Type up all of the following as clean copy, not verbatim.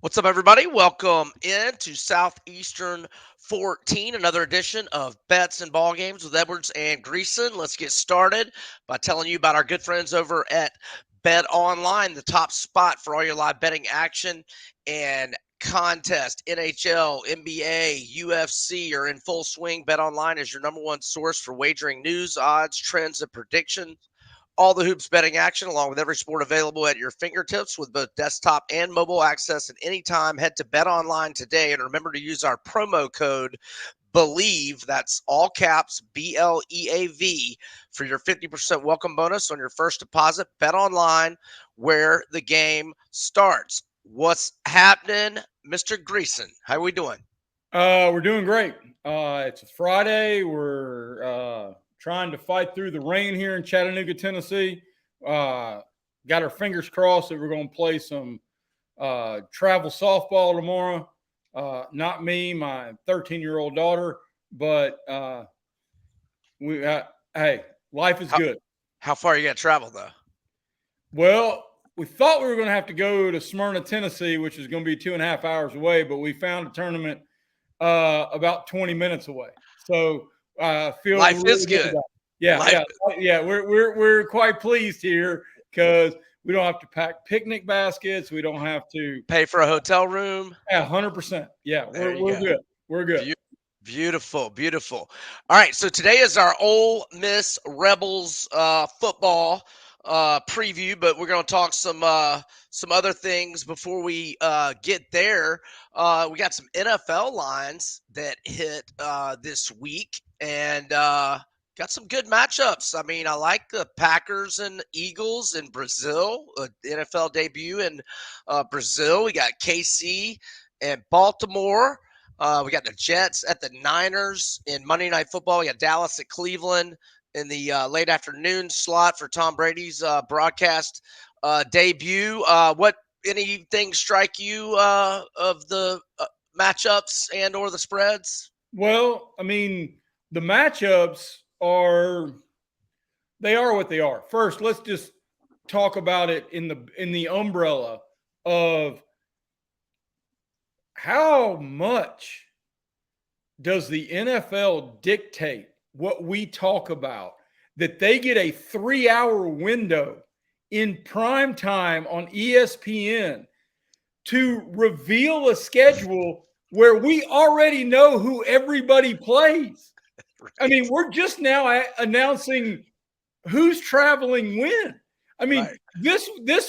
What's up, everybody? Welcome in to Southeastern 14, another edition of Bets and Ball Games with Edwards and Greeson. Let's get started by telling you about our good friends over at Bet Online, the top spot for all your live betting action and contest. NHL, NBA, UFC are in full swing. Bet Online is your number one source for wagering news, odds, trends, and predictions. All the hoops betting action, along with every sport available at your fingertips with both desktop and mobile access at any time. Head to Bet Online today and remember to use our promo code BELIEVE, that's all caps, BLEAV, for your 50% welcome bonus on your first deposit. Bet Online, where the game starts. What's happening, Mr. Greeson? How are we doing? We're doing great. It's a Friday. We're trying to fight through the rain here in Chattanooga, Tennessee. Got our fingers crossed that we're going to play some travel softball tomorrow. Not me, my 13-year-old daughter, but hey, life is good. How far are you going to travel, though? Well, we thought we were going to have to go to Smyrna, Tennessee, which is going to be 2.5 hours away, but we found a tournament about 20 minutes away. So feel Life really is good. Yeah. We're quite pleased here because we don't have to pack picnic baskets. We don't have to pay for a hotel room. Yeah, 100%. Yeah, we're good. We're good. Beautiful, beautiful. All right, so today is our Ole Miss Rebels football preview, but we're going to talk some other things before we get there. We got some NFL lines that hit this week, and got some good matchups. I mean, I like the Packers and Eagles in Brazil, NFL debut in Brazil. We got KC and Baltimore. We got the Jets at the Niners in Monday Night Football. We got Dallas at Cleveland in the late afternoon slot for Tom Brady's broadcast debut. What anything strike you of the matchups and or the spreads? Well, I mean, the matchups are what they are. First, let's just talk about it in the umbrella of how much does the NFL dictate what we talk about, that they get a 3-hour window in prime time on ESPN to reveal a schedule where we already know who everybody plays. I mean, we're just now announcing who's traveling when. I mean, this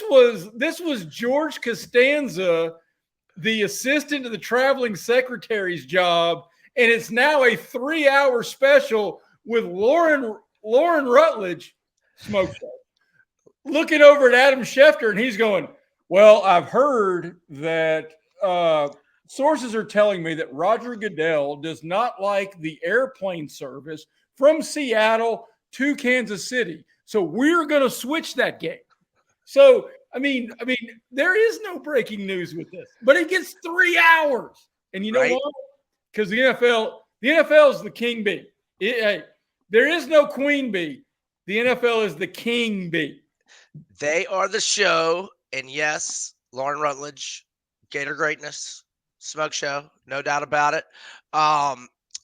was George Costanza, the assistant to the traveling secretary's job, and it's now a 3-hour special with Lauren Rutledge, smoke show, looking over at Adam Schefter, and he's going, well, I've heard that sources are telling me that Roger Goodell does not like the airplane service from Seattle to Kansas City. So we're going to switch that game. So, I mean, there is no breaking news with this, but it gets 3 hours. And you know what? Because the NFL is the king bee. There is no queen bee. The NFL is the king bee. They are the show. And yes, Lauren Rutledge, Gator Greatness, Smoke Show, no doubt about it. All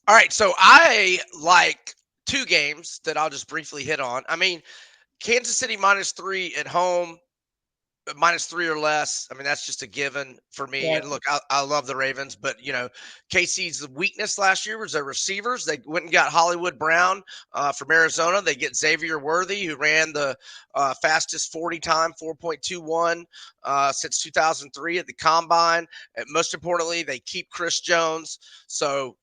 right, so I like two games that I'll just briefly hit on. I mean, Kansas City -3 at home, -3 or less. I mean, that's just a given for me. Right. And look, I love the Ravens, but KC's weakness last year was their receivers. They went and got Hollywood Brown from Arizona. They get Xavier Worthy, who ran the fastest 40 time, 4.21 since 2003 at the combine. And most importantly, they keep Chris Jones. So,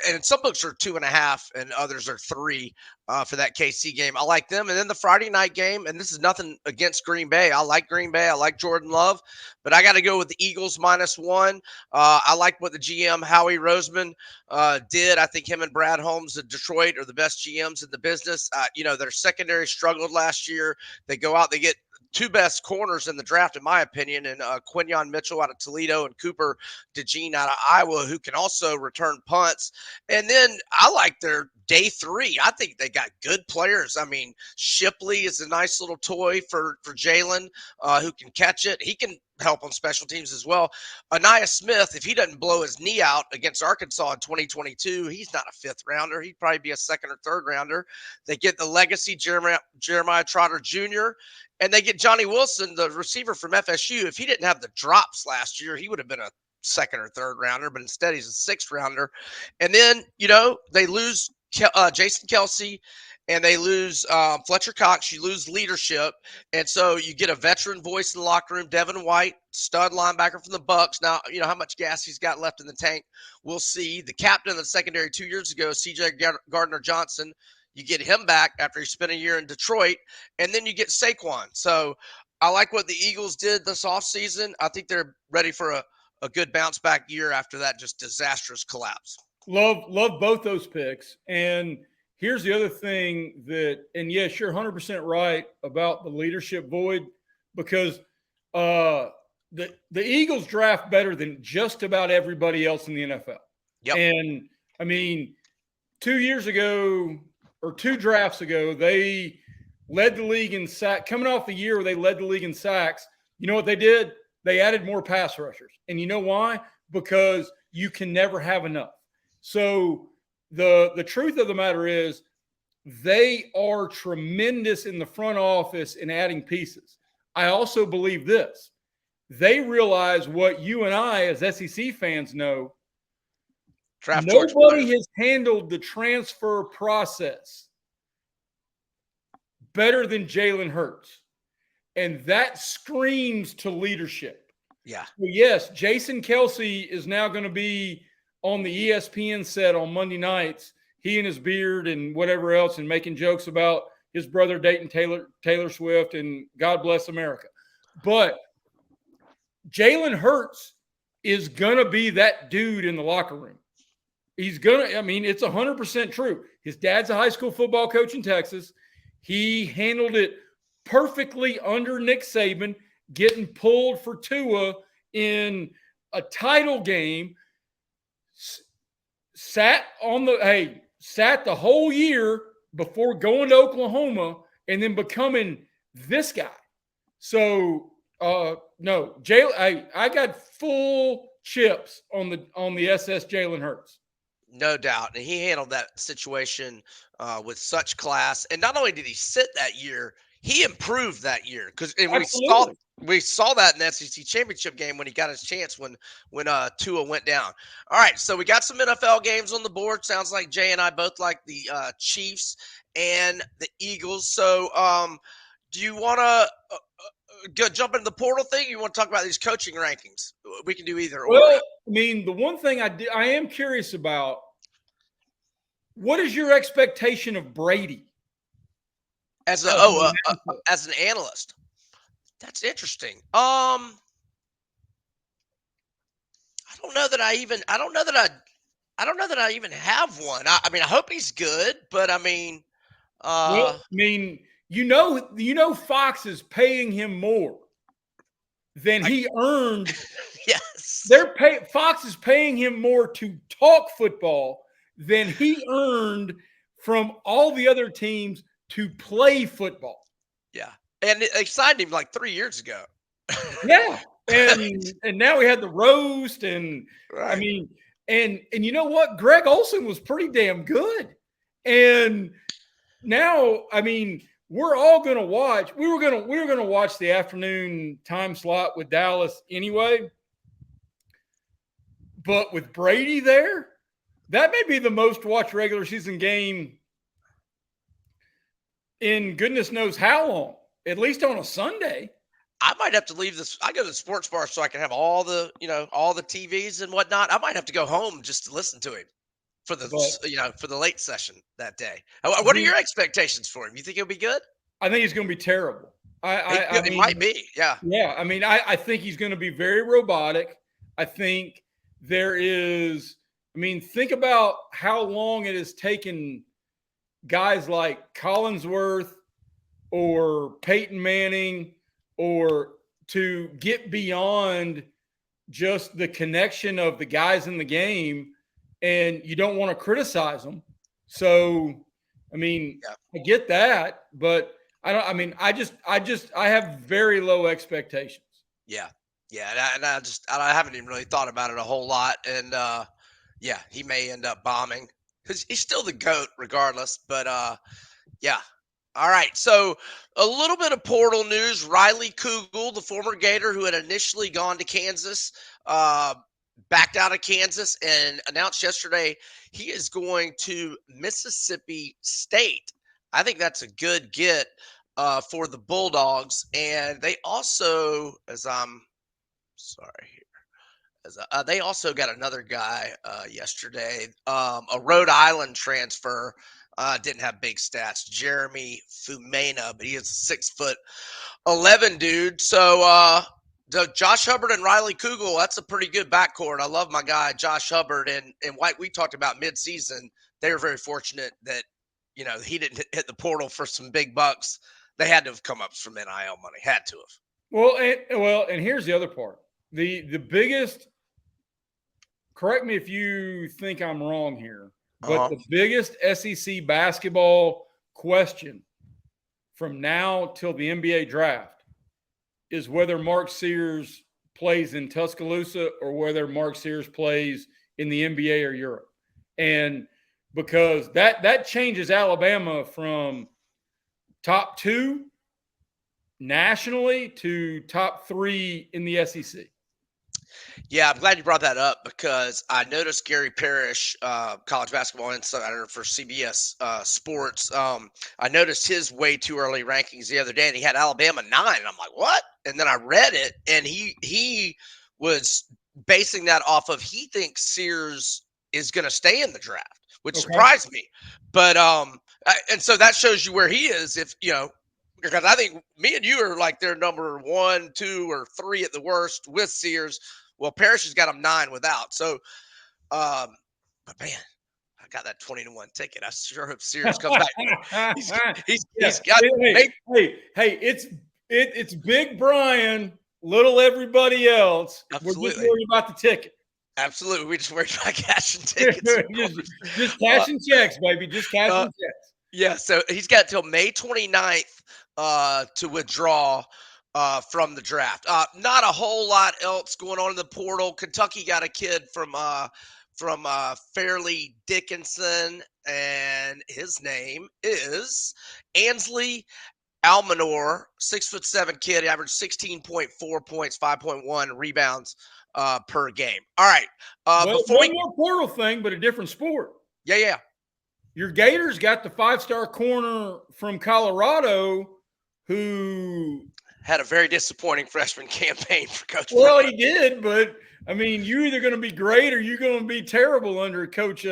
and some books are 2.5 and others are 3 for that KC game. I like them. And then the Friday night game, and this is nothing against Green Bay. I like Green Bay. I like Jordan Love, but I got to go with the Eagles -1. I like what the GM, Howie Roseman, did. I think him and Brad Holmes of Detroit are the best GMs in the business. Their secondary struggled last year. They go out, they get two best corners in the draft, in my opinion, and Quinyon Mitchell out of Toledo and Cooper DeJean out of Iowa, who can also return punts. And then I like their day 3. I think they got good players. I mean, Shipley is a nice little toy for Jalen, who can catch it. He can help on special teams as well. Anaya Smith, if he doesn't blow his knee out against Arkansas in 2022, he's not a fifth rounder. He'd probably be a second or third rounder. They get the legacy Jeremiah Trotter Jr., and they get Johnny Wilson, the receiver from FSU. If he didn't have the drops last year, he would have been a second or third rounder, but instead he's a sixth rounder. And then, they lose Jason Kelsey, and they lose Fletcher Cox. You lose leadership, and so you get a veteran voice in the locker room, Devin White, stud linebacker from the Bucks. Now, how much gas he's got left in the tank, we'll see. The captain of the secondary 2 years ago, C.J. Gardner-Johnson, you get him back after he spent a year in Detroit, and then you get Saquon. So I like what the Eagles did this offseason. I think they're ready for a good bounce back year after that just disastrous collapse. Love both those picks. And here's the other thing and yes, you're 100% right about the leadership void, because the Eagles draft better than just about everybody else in the NFL. Yep. And I mean, 2 years ago or 2 drafts ago, they led the league in sacks. Coming off the year where they led the league in sacks, you know what they did? They added more pass rushers. And you know why? Because you can never have enough. So the truth of the matter is they are tremendous in the front office in adding pieces. I also believe this. They realize what you and I as SEC fans know. Nobody has handled the transfer process better than Jalen Hurts. And that screams to leadership. Yeah. So yes, Jason Kelsey is now going to be on the ESPN set on Monday nights, he and his beard and whatever else, and making jokes about his brother dating Taylor Swift and God bless America. But Jalen Hurts is going to be that dude in the locker room. He's going to, it's 100% true. His dad's a high school football coach in Texas. He handled it perfectly under Nick Saban, getting pulled for Tua in a title game. Sat the whole year before going to Oklahoma and then becoming this guy. So no, I got full chips on the SS Jalen Hurts. No doubt. And he handled that situation with such class. And not only did he sit that year, he improved that year. Because we saw that in the SEC championship game when he got his chance when Tua went down. All right, so we got some NFL games on the board. Sounds like Jay and I both like the Chiefs and the Eagles. So do you want to jump into the portal thing? Or you want to talk about these coaching rankings? We can do either. Well, the one thing I am curious about, what is your expectation of Brady? As an analyst? That's interesting. I don't know that I even have one. I hope he's good, but Fox is paying him more than he earned. Yes. Fox is paying him more to talk football than he earned from all the other teams to play football. Yeah. And they signed him like 3 years ago. Yeah. And now we had the roast and right. And you know what? Greg Olsen was pretty damn good. And now, we're all going to watch. We were going to watch the afternoon time slot with Dallas anyway. But with Brady there, that may be the most watched regular season game in goodness knows how long, at least on a Sunday. I might have to leave this. I go to the sports bar so I can have all the TVs and whatnot. I might have to go home just to listen to him for the late session that day. What are your expectations for him? You think he'll be good? I think he's going to be terrible. It might be. Yeah. Yeah. I think he's going to be very robotic. I think there is, think about how long it has taken guys like Collinsworth or Peyton Manning or to get beyond just the connection of the guys in the game, and you don't want to criticize them. So, I get that, but I have very low expectations. Yeah. Yeah, and I haven't even really thought about it a whole lot, and yeah, he may end up bombing because he's still the GOAT regardless. But yeah. All right. So a little bit of portal news. Riley Kugel, the former Gator who had initially gone to Kansas, uh, backed out of Kansas and announced yesterday he is going to Mississippi State. I think that's a good get for the Bulldogs. And they also, as I'm sorry, they also got another guy yesterday, a Rhode Island transfer. Didn't have big stats, Jeremy Fumena, but he is a 6'11" dude. So Josh Hubbard and Riley Kugel, that's a pretty good backcourt. I love my guy Josh Hubbard, and White. We talked about midseason. They were very fortunate that he didn't hit the portal for some big bucks. They had to have come up from NIL money. Had to have. And here's the other part. The biggest, correct me if you think I'm wrong here, but the biggest SEC basketball question from now till the NBA draft is whether Mark Sears plays in Tuscaloosa or whether Mark Sears plays in the NBA or Europe. And because that changes Alabama from top 2 nationally to top 3 in the SEC. Yeah, I'm glad you brought that up because I noticed Gary Parrish, college basketball insider for CBS Sports. I noticed his way too early rankings the other day, and he had Alabama 9. And I'm like, what? And then I read it, and he was basing that off of he thinks Sears is going to stay in the draft, which surprised me. But and so that shows you where he is. If because I think me and you are like their number 1, 2, or 3 at the worst with Sears. Well, Parrish has got him 9 without. So, but man, I got that 20-1 ticket. I sure hope Sears comes back. He's got. It's Big Brian, little everybody else. Absolutely. We're just worried about the ticket. Absolutely, we just worried about cashing tickets. just cashing checks, baby. Just cashing checks. Yeah, so he's got till May 29th to withdraw from the draft. Not a whole lot else going on in the portal. Kentucky got a kid from Fairleigh Dickinson, and his name is Ansley Almanor, 6'7" kid. He averaged 16.4 points, 5.1 rebounds per game. All right. One more portal thing, but a different sport. Yeah. Your Gators got the 5-star corner from Colorado who had a very disappointing freshman campaign for Coach Well, Prime. He did, but I mean, you're either going to be great or you're going to be terrible under Coach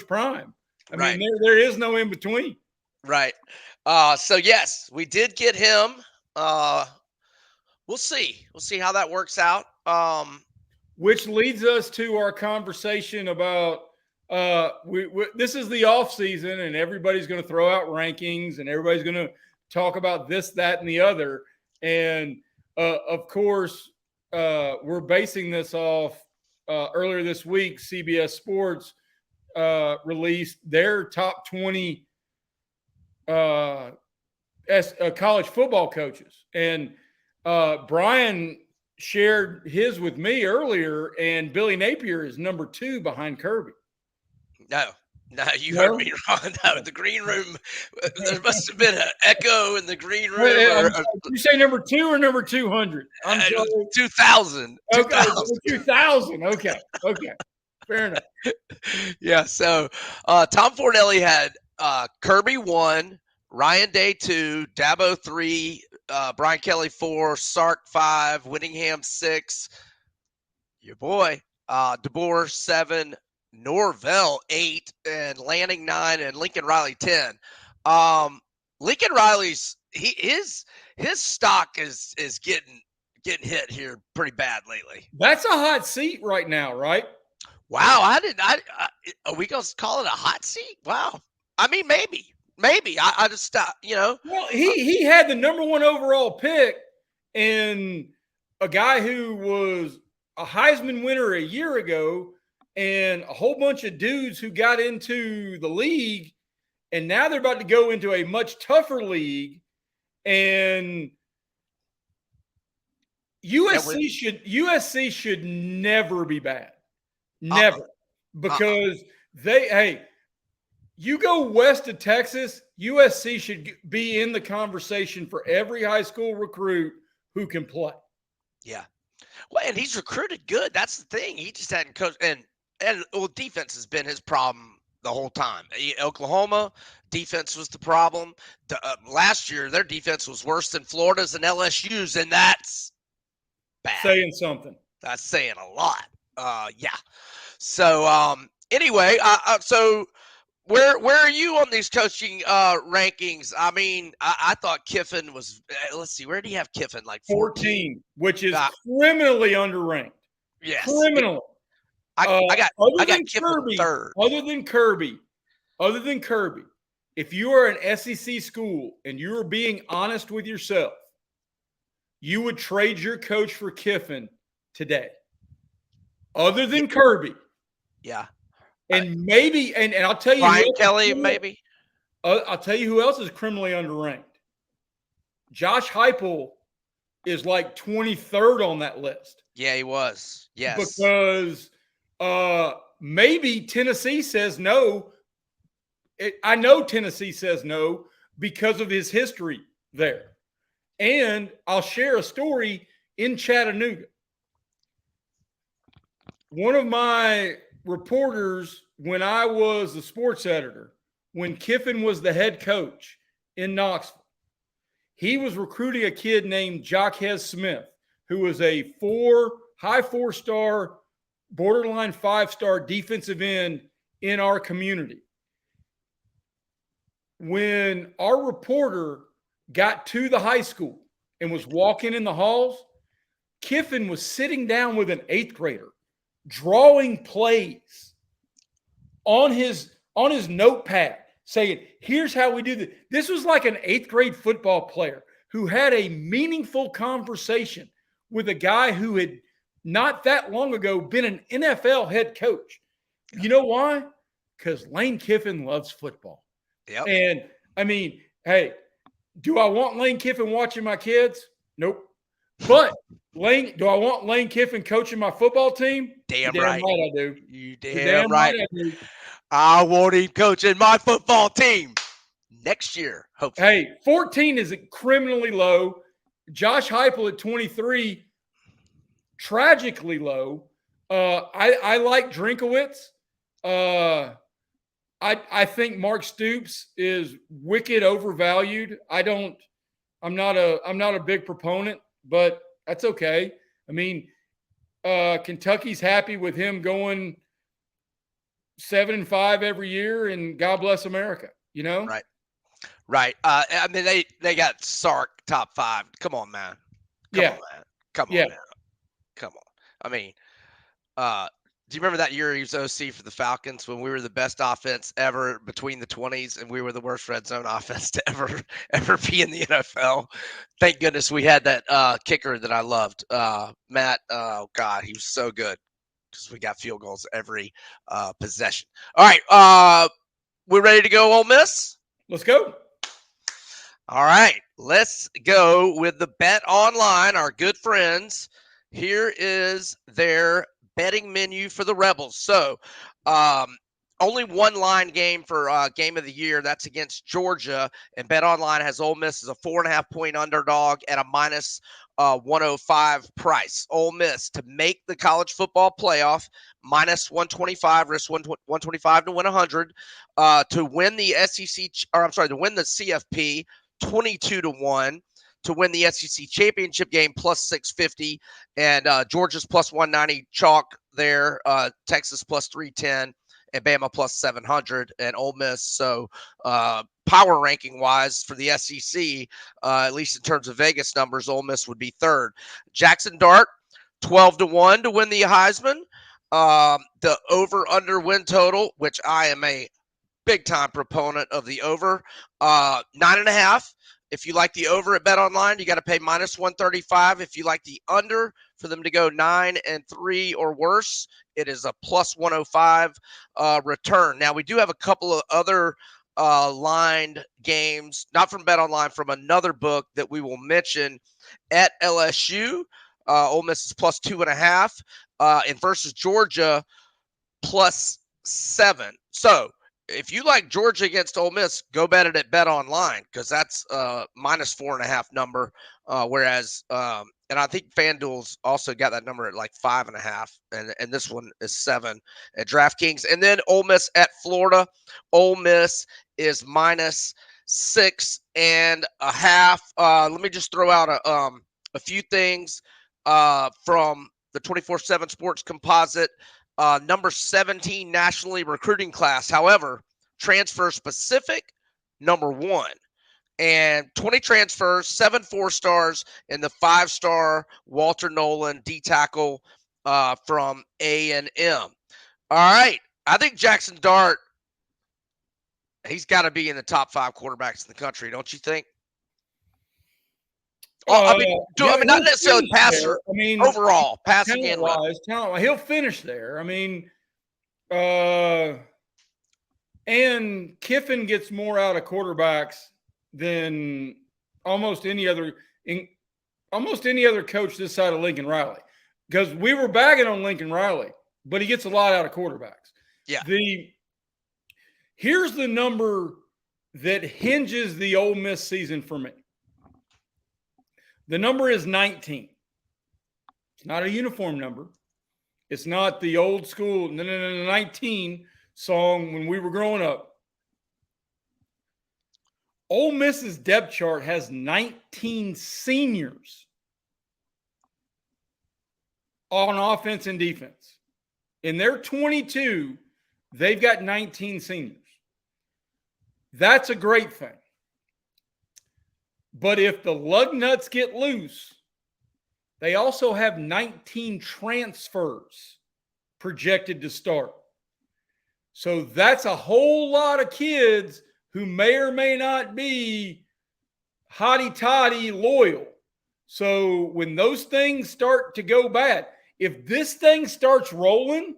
Prime. I mean, there is no in between. Right. So yes, we did get him. We'll see. We'll see how that works out. Which leads us to our conversation about this is the off season, and everybody's going to throw out rankings, and everybody's going to talk about this, that, and the other. And of course, we're basing this off earlier this week. CBS Sports released their top 20 college football coaches, and Brian shared his with me earlier, and Billy Napier is number 2 behind Kirby. No, you heard me wrong. No, the green room, there must have been an echo in the green room. Did you say number 2 or number 200? I'm sorry. 2000. Okay, 2000. Okay. Fair enough. Yeah, so Tom Fornelli had Kirby 1, Ryan Day 2, Dabo 3, Brian Kelly 4, Sark 5, Whittingham 6, your boy, DeBoer 7, Norvell 8, and Lanning 9, and Lincoln Riley 10. Lincoln Riley's his stock is getting hit here pretty bad lately. That's a hot seat right now, right? Wow, are we gonna call it a hot seat? Wow, I mean maybe. I just Well, he had the number 1 overall pick, and a guy who was a Heisman winner a year ago, and a whole bunch of dudes who got into the league, and now they're about to go into a much tougher league, and Yeah, with USC should never be bad. uh-uh, Never. Because you go west of Texas, USC should be in the conversation for every high school recruit who can play. yeah. Well, and he's recruited good. That's the thing. He just hadn't coached, and well, defense has been his problem the whole time. Oklahoma defense was the problem. Last year, their defense was worse than Florida's and LSU's, and that's bad. Saying something. That's saying a lot. Yeah. So anyway, so where are you on these coaching rankings? I mean, I thought Kiffin was. Let's see, where do you have Kiffin? Like 14, which is criminally underranked. Yes, criminal. I got Kiffin third. Other than Kirby, if you are an SEC school and you are being honest with yourself, you would trade your coach for Kiffin today. Other than Kirby. Yeah. And maybe, and I'll tell you, Brian Kelly, maybe. I'll tell you who else is criminally underranked. Josh Heupel is like 23rd on that list. Yeah, he was. Yes. Because maybe Tennessee says no. I know Tennessee says no because of his history there. And I'll share a story in Chattanooga. One of my reporters, when I was the sports editor, when Kiffin was the head coach in Knoxville, he was recruiting a kid named Jacquez Smith, who was a high four-star, borderline five-star defensive end in our community. When our reporter got to the high school and was walking in the halls, Kiffin was sitting down with an eighth grader, drawing plays on his notepad, saying, here's how we do this. This was like an eighth grade football player who had a meaningful conversation with a guy who had not that long ago been an NFL head coach. You know why? Because Lane Kiffin loves football. Yep. And I mean, hey, do I want Lane Kiffin watching my kids? Nope. But do I want Lane Kiffin coaching my football team? Damn right I do. You damn right. I want him coaching my football team next year, hopefully. Hey, 14 is criminally low. Josh Heupel at 23, tragically low. I like Drinkowitz. I think Mark Stoops is wicked overvalued. I'm not a big proponent, but that's okay. I mean, Kentucky's happy with him going 7-5 every year, and God bless America, you know? Right. I mean, they got Sark top 5. Come on, man. Come on, man. Come on. I mean, do you remember that year he was OC for the Falcons when we were the best offense ever between the 20s and we were the worst red zone offense to ever be in the NFL? Thank goodness we had that kicker that I loved, Matt. Oh God, he was so good because we got field goals every possession. All right, we're ready to go, Ole Miss. Let's go. All right, let's go with the Bet Online, our good friends. Here is their betting menu for the Rebels. So only one line game for game of the year. That's against Georgia. And Bet Online has Ole Miss as a 4.5-point underdog at a minus 105 price. Ole Miss to make the college football playoff, minus 125, risk 125 to win 100. To win the to win the CFP, 22-1. To win the SEC championship game, plus 650, and Georgia's plus 190 chalk there, Texas plus 310, and Bama plus 700, and Ole Miss. So power ranking wise for the SEC, at least in terms of Vegas numbers, Ole Miss would be third. Jackson Dart, 12-1 to win the Heisman. The over/under win total, which I am a big time proponent of the over, 9.5. If you like the over at Bet Online, you got to pay minus 135. If you like the under for them to go 9-3 or worse, it is a plus 105 return. Now, we do have a couple of other lined games, not from Bet Online, from another book that we will mention at LSU. Ole Miss is plus 2.5. And versus Georgia, +7. So if you like Georgia against Ole Miss, go bet it at Bet Online because that's -4.5 number. Whereas, and I think FanDuel's also got that number at like 5.5, and this one is 7 at DraftKings. And then Ole Miss at Florida. Ole Miss is -6.5. Let me just throw out a few things from the 24/7 Sports Composite. Number 17 nationally recruiting class. However, transfer specific, number 1. And 20 transfers, 7 4-stars, and the 5-star Walter Nolan D tackle from A&M. All right. I think Jackson Dart, he's got to be in the top 5 quarterbacks in the country, don't you think? I mean, not necessarily passer. I mean, overall, passing and talent-wise, he'll finish there. I mean, and Kiffin gets more out of quarterbacks than almost any other coach this side of Lincoln Riley, because we were bagging on Lincoln Riley, but he gets a lot out of quarterbacks. Yeah. Here's the number that hinges the Ole Miss season for me. The number is 19. It's not a uniform number. It's not the old school 19 song when we were growing up. Ole Miss's depth chart has 19 seniors on offense and defense. In their 22, they've got 19 seniors. That's a great thing. But if the lug nuts get loose, they also have 19 transfers projected to start. So that's a whole lot of kids who may or may not be hotty-toddy loyal. So when those things start to go bad, if this thing starts rolling,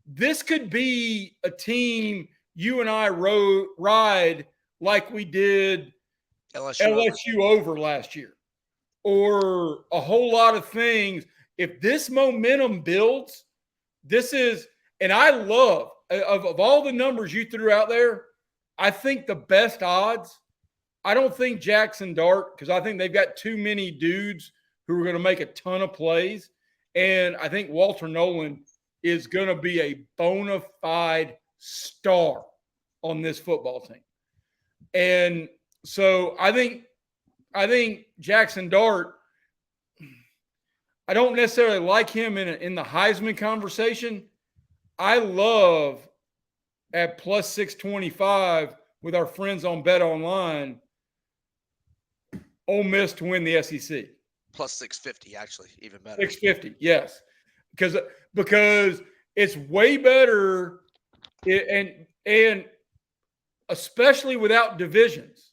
this could be a team you and I ride like we did LSU over last year, or a whole lot of things. If this momentum builds, and I love, of all the numbers you threw out there, I think the best odds, I don't think Jackson Dart, because I think they've got too many dudes who are going to make a ton of plays. And I think Walter Nolan is going to be a bona fide star on this football team. And so I think Jackson Dart, I don't necessarily like him in the Heisman conversation. I love at plus 625 with our friends on Bet Online, Ole Miss to win the SEC. Plus 650, actually, even better. 650, yes. Because it's way better, and especially without divisions.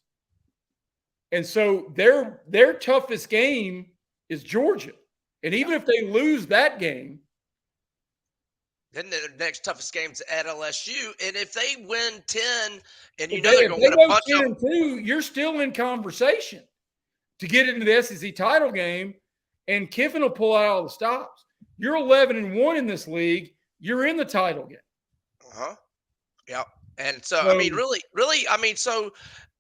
And so their toughest game is Georgia. And even if they lose that game, then the next toughest game's at LSU. And if they win 10, and they're going to win a bunch of them, 10-2, you're still in conversation to get into the SEC title game, and Kiffin will pull out all the stops. You're 11-1 in this league. You're in the title game. Yeah. And so, I mean, really, I mean, so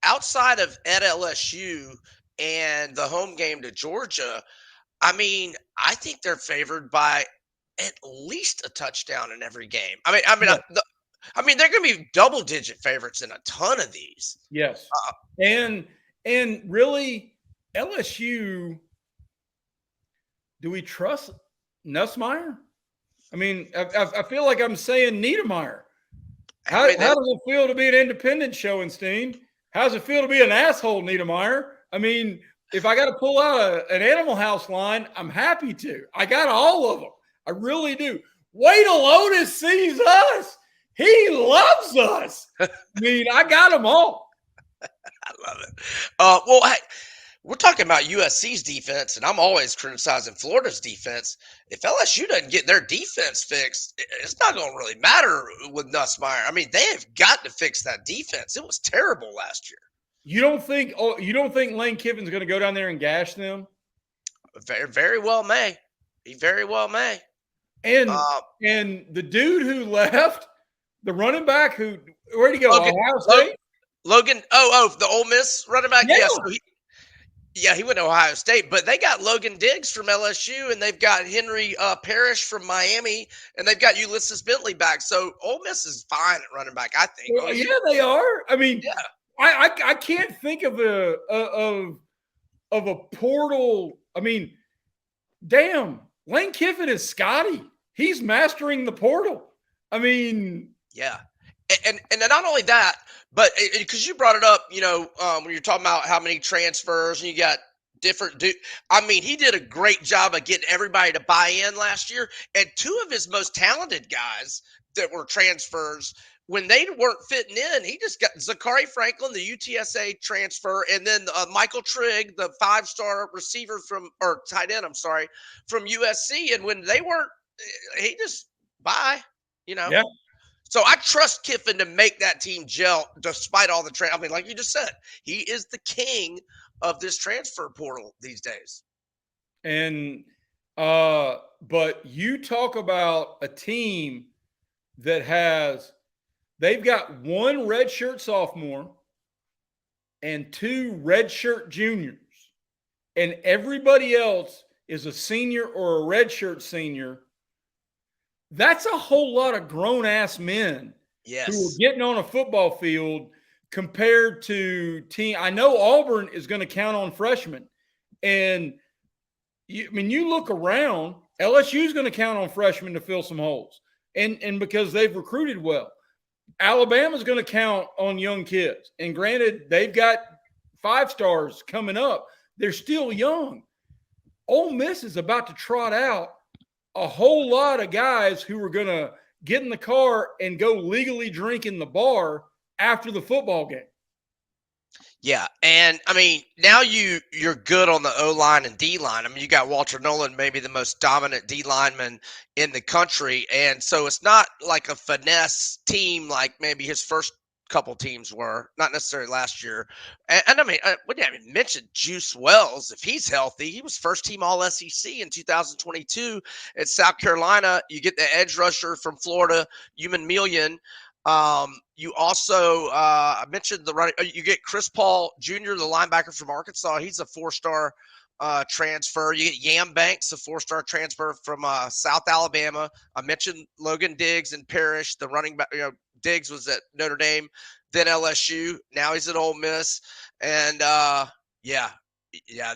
outside of at LSU and the home game to Georgia, I mean, I think they're favored by at least a touchdown in every game. I mean, they're going to be double-digit favorites in a ton of these. Yes, and really, LSU. Do we trust Nussmeier? I mean, I feel like I'm saying Niedermeyer. How does it feel to be an independent Schoenstein? How does it feel to be an asshole, Niedermeyer? I mean, if I got to pull out an Animal House line, I'm happy to. I got all of them. I really do. Wait till Otis sees us. He loves us. I mean, I got them all. I love it. Well, we're talking about USC's defense, and I'm always criticizing Florida's defense. If LSU doesn't get their defense fixed, it's not going to really matter with Nussmeier. I mean, they have got to fix that defense. It was terrible last year. You don't think Lane Kiffin's going to go down there and gash them? Very, very well may. He very well may. And Uh, and the dude who left, the running back where'd he go? Logan, Ohio Lo- State? Logan. Oh, the Ole Miss running back. Yeah. Yeah, so he went to Ohio State, but they got Logan Diggs from LSU, and they've got Henry Parrish from Miami, and they've got Ulysses Bentley back. So Ole Miss is fine at running back, I think. Well, yeah, they are. I mean, Yeah. I can't think of a portal. I mean, damn, Lane Kiffin is Scotty. He's mastering the portal. I mean, Yeah. And not only that, but because you brought it up, when you're talking about how many transfers and you got different I mean, he did a great job of getting everybody to buy in last year. And two of his most talented guys that were transfers, when they weren't fitting in, he just got Zachary Franklin, the UTSA transfer, and then Michael Trigg, the 5-star receiver or tight end, I'm sorry, from USC. And when they weren't, he just bye, you know. yeah. So I trust Kiffin to make that team gel despite all the I mean, like you just said, he is the king of this transfer portal these days. And but you talk about a team that they've got one redshirt sophomore and two redshirt juniors, and everybody else is a senior or a redshirt senior. That's a whole lot of grown ass men who are Yes. getting on a football field compared to team. I know Auburn is going to count on freshmen, and I mean, you look around, LSU is going to count on freshmen to fill some holes, and because they've recruited well. Alabama's going to count on young kids, and granted, they've got 5-stars coming up. They're still young. Ole Miss is about to trot out a whole lot of guys who are going to get in the car and go legally drink in the bar after the football game. Yeah, and I mean, now you're good on the O line and D line. I mean, you got Walter Nolan, maybe the most dominant D lineman in the country, and so it's not like a finesse team like maybe his first couple teams were, not necessarily last year. And I mean, we didn't even mention Juice Wells. If he's healthy, he was first team All SEC in 2022 at South Carolina. You get the edge rusher from Florida, Human Million. You also I mentioned the running. You get Chris Paul Jr., the linebacker from Arkansas. He's a 4-star transfer. You get Yam Banks, a 4-star transfer from South Alabama. I mentioned Logan Diggs and Parrish, the running back. Diggs was at Notre Dame, then LSU. Now he's at Ole Miss, and yeah,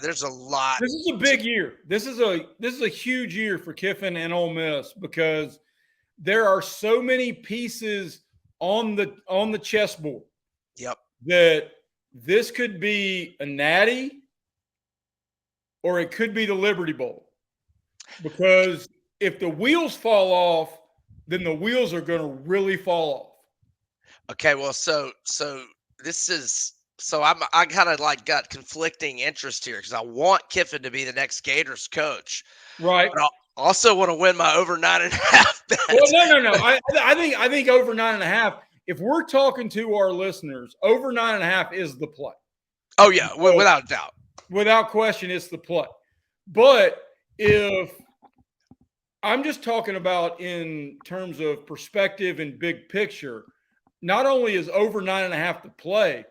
there's a lot. This is a big year. This is a huge year for Kiffin and Ole Miss because there are so many pieces on the chessboard. Yep. That this could be a natty or it could be the Liberty Bowl. Because if the wheels fall off, then the wheels are going to really fall off. Okay, well, so this is I kind of like got conflicting interest here because I want Kiffin to be the next Gators coach, Right. but I also want to win my over 9.5 bet. Well, no. I think over 9.5. If we're talking to our listeners, over 9.5 is the play. Oh yeah, without a doubt, without question, it's the play. But if I'm just talking about in terms of perspective and big picture, not only is over 9.5 the play,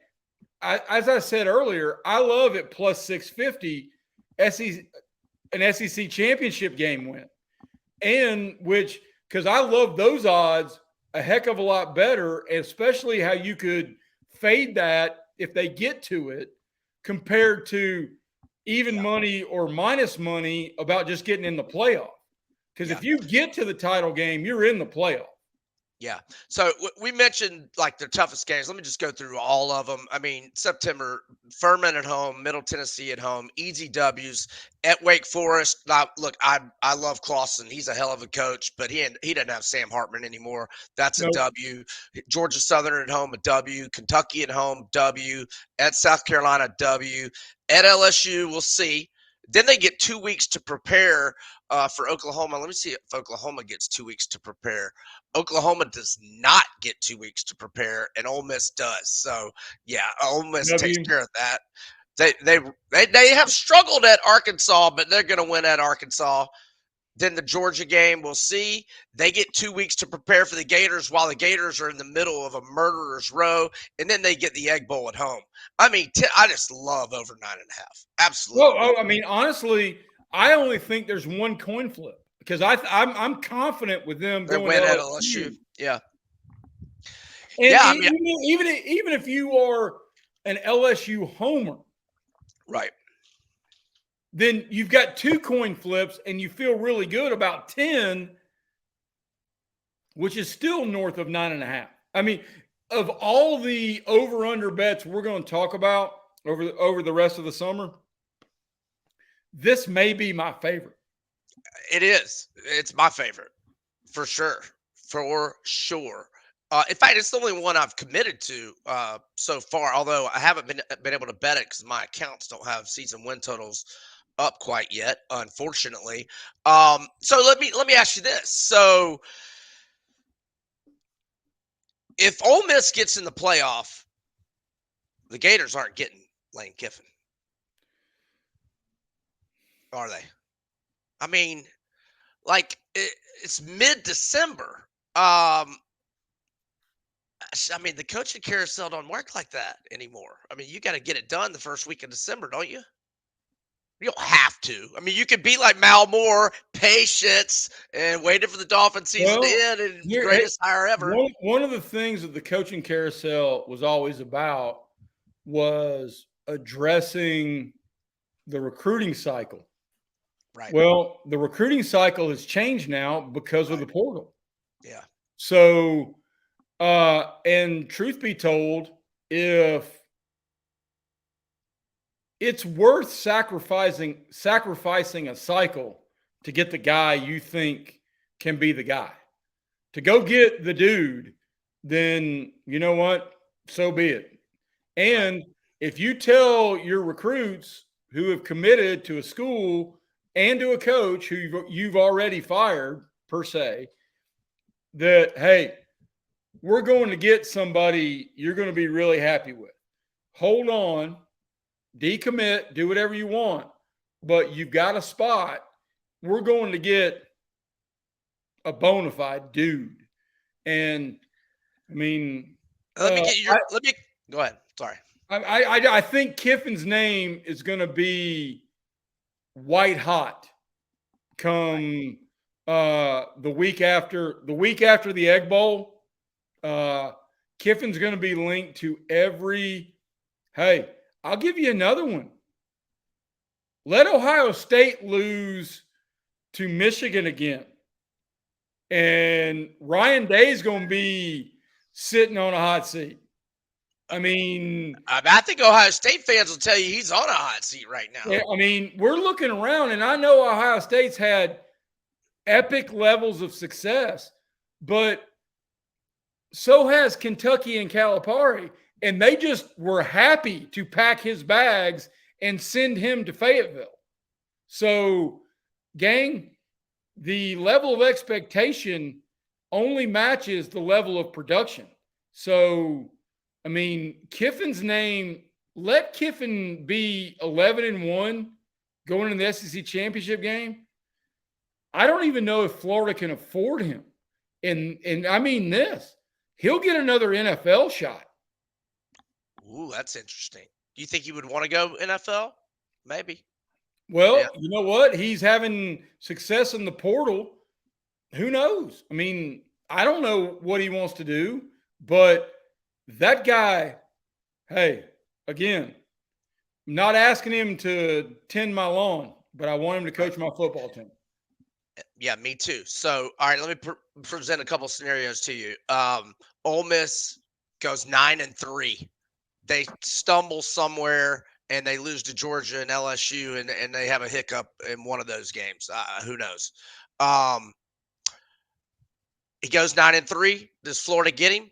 as I said earlier, I love it plus 650 an SEC championship game win. And because I love those odds a heck of a lot better, especially how you could fade that if they get to it compared to even money or minus money about just getting in the playoff. Because if you get to the title game, you're in the playoff. Yeah. So we mentioned like their toughest games. Let me just go through all of them. I mean, September, Furman at home, Middle Tennessee at home, easy W's at Wake Forest. Now, look, I love Clawson. He's a hell of a coach, but he doesn't have Sam Hartman anymore. That's a W. Georgia Southern at home, a W. Kentucky at home, W. At South Carolina, W. At LSU, we'll see. Then they get 2 weeks to prepare for Oklahoma. Let me see if Oklahoma gets 2 weeks to prepare. Oklahoma does not get 2 weeks to prepare, and Ole Miss does. So, yeah, Ole Miss takes care of that. They have struggled at Arkansas, but they're going to win at Arkansas. Then the Georgia game, we'll see. They get 2 weeks to prepare for the Gators while the Gators are in the middle of a murderer's row, and then they get the Egg Bowl at home. I mean, I just love over 9.5. Well, Absolutely. I mean, honestly, I only think there's one coin flip because I'm confident with them They going to win at LSU. LSU. Yeah. And Yeah, I mean, even if you are an LSU homer, right. then you've got two coin flips and you feel really good about 10, which is still north of 9.5. I mean, of all the over-under bets we're going to talk about over the rest of the summer, this may be my favorite. It is. It's my favorite for sure. For sure. In fact, it's the only one I've committed to so far. Although I haven't been able to bet it because my accounts don't have season win totals up quite yet, unfortunately. So let me ask you this. So if Ole Miss gets in the playoff, the Gators aren't getting Lane Kiffin, are they? I mean, like it's mid-December. I mean, the coaching carousel don't work like that anymore. I mean, you got to get it done the first week of December, don't you? You don't have to. I mean, you could be like Mal Moore, patience, and waiting for the Dolphin season to Well, end, and here, hey, greatest hire ever. one of the things that the coaching carousel was always about was addressing the recruiting cycle. Right. Well, the recruiting cycle has changed now because of Right. the portal. Yeah. So, and truth be told, if it's worth sacrificing a cycle to get the guy you think can be the guy, to go get the dude, then you know what? So be it. Right. And if you tell your recruits who have committed to a school and to a coach who you've already fired, per se, that, hey, we're going to get somebody you're going to be really happy with. Hold on, decommit, do whatever you want, but you've got a spot. We're going to get a bona fide dude. And I mean, Let me get your. Let me go ahead. Sorry. I think Kiffin's name is going to be white hot come the week after the Egg Bowl. Kiffin's going to be linked to every. Hey, I'll give you another one. Let Ohio State lose to Michigan again, and Ryan Day's going to be sitting on a hot seat. I mean, I think Ohio State fans will tell you he's on a hot seat right now. I mean, we're looking around, and I know Ohio State's had epic levels of success, but so has Kentucky and Calipari, and they just were happy to pack his bags and send him to Fayetteville. So, gang, the level of expectation only matches the level of production. So, I mean, Kiffin's name, let Kiffin be 11-1 going in the SEC championship game. I don't even know if Florida can afford him. And I mean this, he'll get another NFL shot. Ooh, that's interesting. Do you think he would want to go NFL? Maybe. Well, Yeah. you know what? He's having success in the portal. Who knows? I mean, I don't know what he wants to do, but that guy, hey, again, I'm not asking him to tend my lawn, but I want him to coach my football team. Yeah, me too. So, all right, let me present a couple scenarios to you. Ole Miss goes 9-3. They stumble somewhere and they lose to Georgia and LSU, and they have a hiccup in one of those games. Who knows? Um, he goes 9-3. Does Florida get him?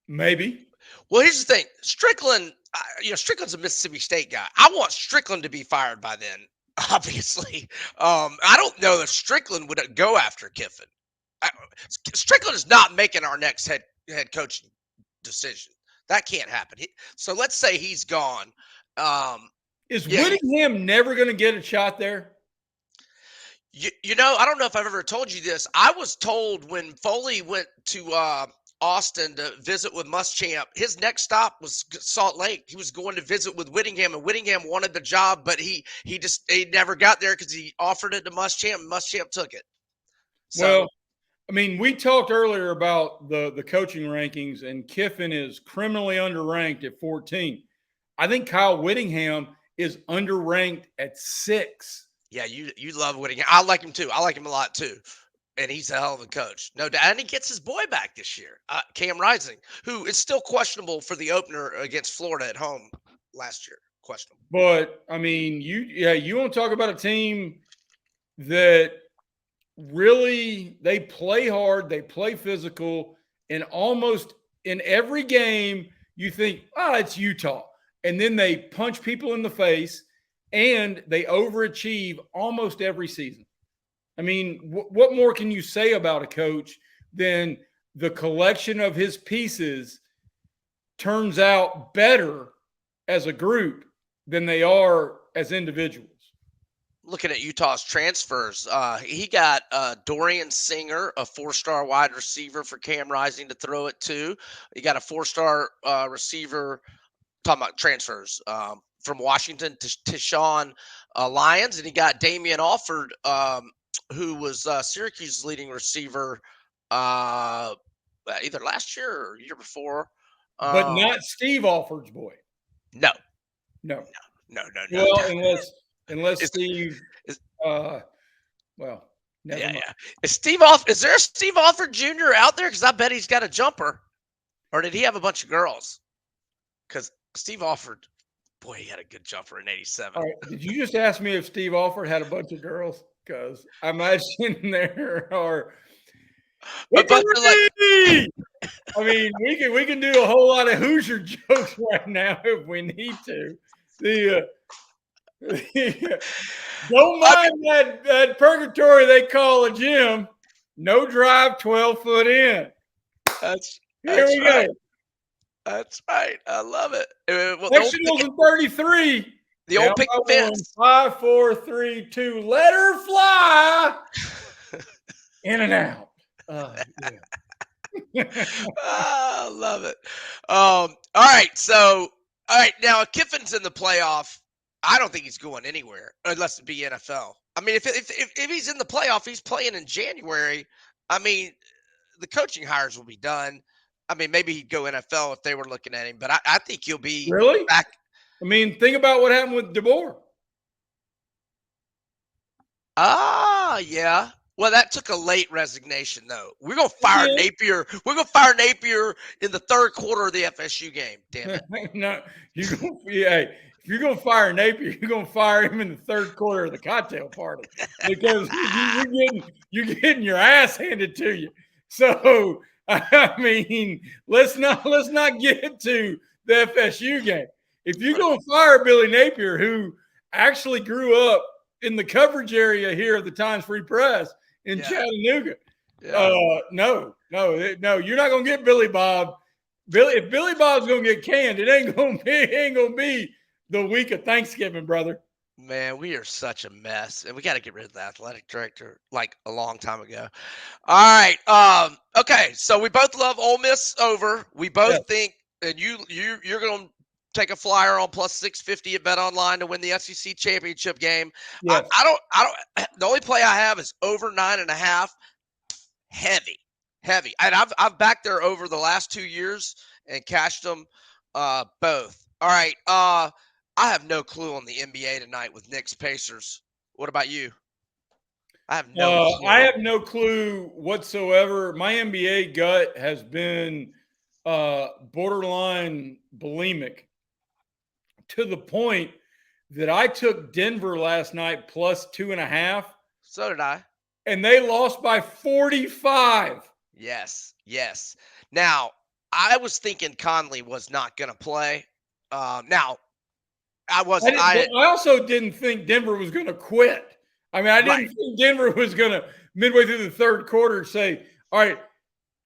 Maybe. Well, here's the thing. Strickland, Strickland's a Mississippi State guy. I want Strickland to be fired by then, obviously. I don't know if Strickland would go after Kiffin. Strickland is not making our next head coaching decision. That can't happen. So let's say he's gone. Is Yeah, Whittingham never going to get a shot there? I don't know if I've ever told you this. I was told when Foley went to Austin to visit with Muschamp, his next stop was Salt Lake. He was going to visit with Whittingham, and Whittingham wanted the job, but he never got there because he offered it to Muschamp, and Muschamp took it. Well, I mean, we talked earlier about the coaching rankings, and Kiffin is criminally underranked at 14. I think Kyle Whittingham is underranked at 6. Yeah, you love Whittingham. I like him too. I like him a lot too. And he's a hell of a coach. No doubt. And he gets his boy back this year, Cam Rising, who is still questionable for the opener against Florida at home last year. Questionable. But, I mean, you want to talk about a team that really, they play hard, they play physical, and almost in every game, you think, it's Utah. And then they punch people in the face, and they overachieve almost every season. I mean, what more can you say about a coach than the collection of his pieces turns out better as a group than they are as individuals? Looking at Utah's transfers, he got Dorian Singer, a 4-star wide receiver for Cam Rising to throw it to. He got a 4-star receiver, talking about transfers, from Washington to Sean Lyons, and he got Damian Alford, who was Syracuse's leading receiver either last year or year before. But not Steve Alford's boy. No. Well, unless Steve, never mind. Is there a Steve Alford Jr. out there? Because I bet he's got a jumper. Or did he have a bunch of girls? Because Steve Alford, boy, he had a good jumper in '87. All right, did you just ask me if Steve Alford had a bunch of girls? Because I imagine there are. I mean, we can do a whole lot of Hoosier jokes right now if we need to. Don't mind that purgatory they call a gym. No drive, 12 foot in. Here we go. That's right. I love it. Sectionals in 33. The old picket fence. 5, 4, 3, 2. Let her fly. In and out. I love it. All right. So, now if Kiffin's in the playoff, I don't think he's going anywhere unless it be NFL. I mean, if he's in the playoff, he's playing in January. I mean, the coaching hires will be done. I mean, maybe he'd go NFL if they were looking at him, but I think he'll be really back. I mean, think about what happened with DeBoer. Yeah. Well, that took a late resignation, though. We're gonna fire Napier. We're gonna fire Napier in the third quarter of the FSU game. Damn it! No, if you're gonna fire Napier, you're gonna fire him in the third quarter of the cocktail party because you're getting your ass handed to you. So I mean, let's not get to the FSU game. If you're gonna fire Billy Napier, who actually grew up in the coverage area here of the Times Free Press in Chattanooga. No, you're not gonna get Billy Bob. If Billy Bob's gonna get canned, it ain't gonna be the week of Thanksgiving, brother. Man, we are such a mess, and we got to get rid of the athletic director like a long time ago. All right, okay, so we both love Ole Miss over. We both think, and you're gonna take a flyer on plus 650 at Bet Online to win the SEC championship game. Yes. I don't. The only play I have is over 9.5. Heavy. And I've backed there over the last 2 years and cashed them both. All right. I have no clue on the NBA tonight with Knicks Pacers. What about you? I have no clue. I have no clue whatsoever. My NBA gut has been borderline bulimic, to the point that I took Denver last night plus 2.5. So did I. And they lost by 45. Yes. Now, I was thinking Conley was not going to play. Now, I also didn't think Denver was going to quit. I mean, I didn't think Denver was going to, midway through the third quarter, say, all right,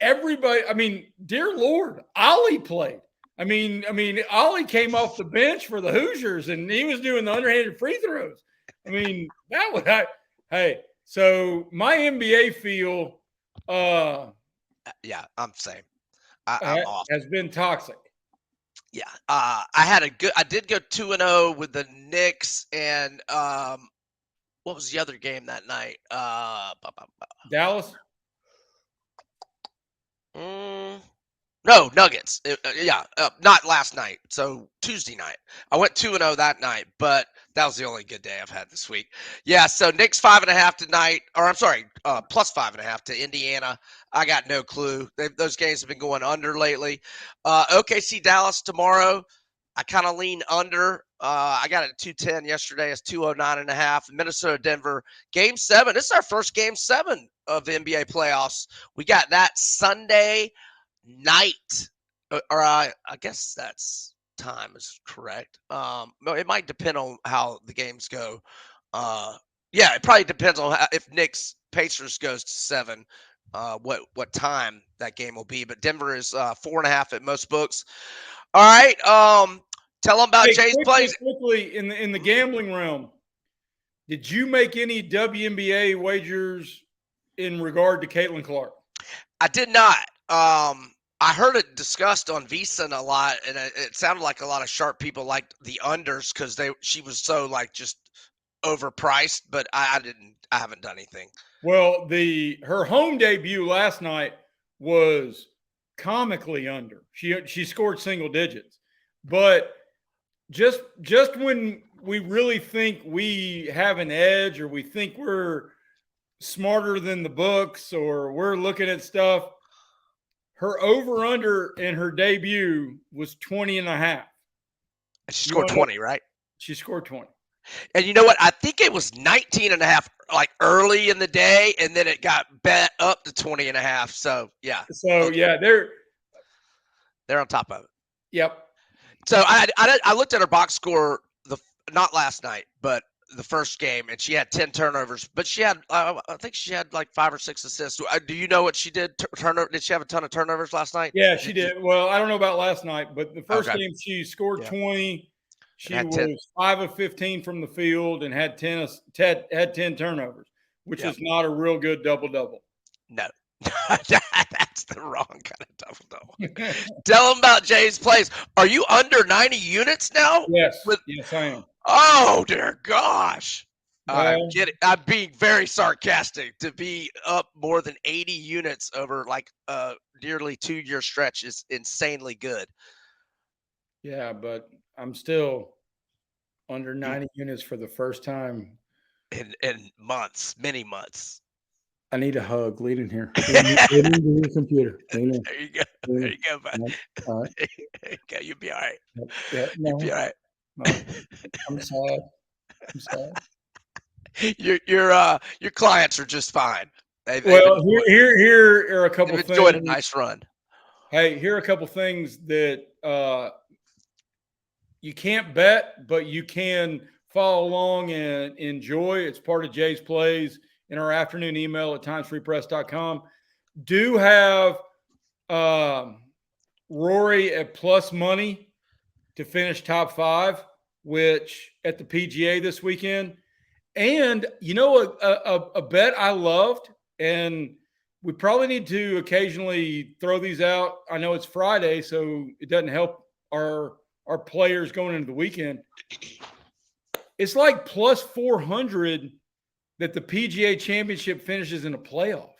everybody, I mean, dear Lord, Ollie played. I mean, Ollie came off the bench for the Hoosiers, and he was doing the underhanded free throws. I mean, that was hey. So my NBA feel Yeah, I'm same. I'm off. has been toxic. Yeah. I did go 2-0 with the Knicks and what was the other game that night? Dallas. No, Nuggets. Not last night. So Tuesday night. I went 2-0 that night, but that was the only good day I've had this week. Yeah, so Knicks 5.5 tonight, or I'm sorry, plus 5.5 to Indiana. I got no clue. Those games have been going under lately. OKC Dallas tomorrow. I kind of lean under. I got it at 210 yesterday. It's 209.5. Minnesota Denver game 7. This is our first game 7 of the NBA playoffs. We got that Sunday night, or I guess that's time is correct. It might depend on how the games go. Yeah, it probably depends on if Knicks Pacers goes to 7. What time that game will be? But Denver is 4.5 at most books. All right. Tell them about Hey, Jay's plays. quickly in the gambling realm. Did you make any WNBA wagers in regard to Caitlin Clark? I did not. I heard it discussed on VSiN a lot, and it sounded like a lot of sharp people liked the unders because she was so like just overpriced. But I haven't done anything. Well, her home debut last night was comically under. She scored single digits, but just when we really think we have an edge, or we think we're smarter than the books, or we're looking at stuff, her over-under in her debut was 20.5. She scored 20, right? She scored 20. And you know what? I think it was 19.5 like early in the day, and then it got bet up to 20.5. So yeah. So yeah, they're on top of it. Yep. So I looked at her box score not last night, but the first game, and she had 10 turnovers, but she had I think she had like 5 or 6 assists. Do you know what she did? Did she have a ton of turnovers last night? Yeah, she did. Well, I don't know about last night, but the first game she scored 20. She was 10. 5 of 15 from the field and had 10 turnovers, which is not a real good double-double. No. That's the wrong kind of double-double. Tell them about Jay's plays. Are you under 90 units now? Yes. Yes, I am. Oh, dear gosh. Well, I'm kidding. I'm being very sarcastic. To be up more than 80 units over like a nearly 2-year stretch is insanely good. Yeah, but I'm still under 90 units for the first time in months, many months. I need a hug. Lean in here. Lean into your computer. Lean in. There you go. There you go, bud. All right. There you go. You'll be all right. Yeah, no, You'll be all right. No. I'm sad. I'm sad. Your clients are just fine. Well, here are a couple they've things. enjoyed a nice run. Hey, here are a couple things that you can't bet, but you can follow along and enjoy. It's part of Jay's plays in our afternoon email at timesfreepress.com. Do have Rory at plus money to finish top 5, which at the PGA this weekend. And, you know, a bet I loved, and we probably need to occasionally throw these out. I know it's Friday, so it doesn't help our players going into the weekend. It's like plus 400 that the PGA Championship finishes in a playoff.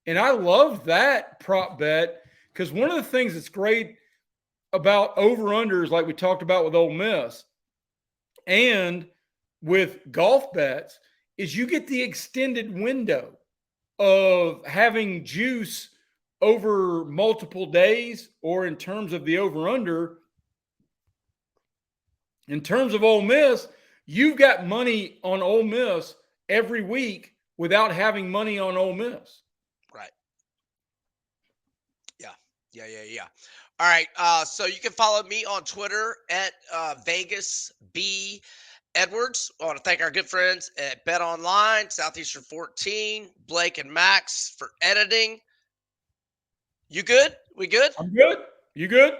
And I love that prop bet because one of the things that's great about over-unders, like we talked about with Ole Miss and with golf bets, is you get the extended window of having juice over multiple days, or in terms of the over-under. In terms of Ole Miss, you've got money on Ole Miss every week without having money on Ole Miss. Right. Yeah. All right. So you can follow me on Twitter at Vegas B Edwards. I want to thank our good friends at Bet Online, Southeastern 14, Blake and Max for editing. You good? We good? I'm good. You good?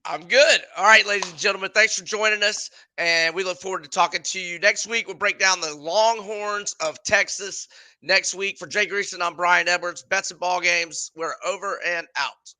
I'm good. All right, ladies and gentlemen, thanks for joining us. And we look forward to talking to you next week. We'll break down the Longhorns of Texas next week. For Jay Greeson, I'm Brian Edwards. Bets and ball games. We're over and out.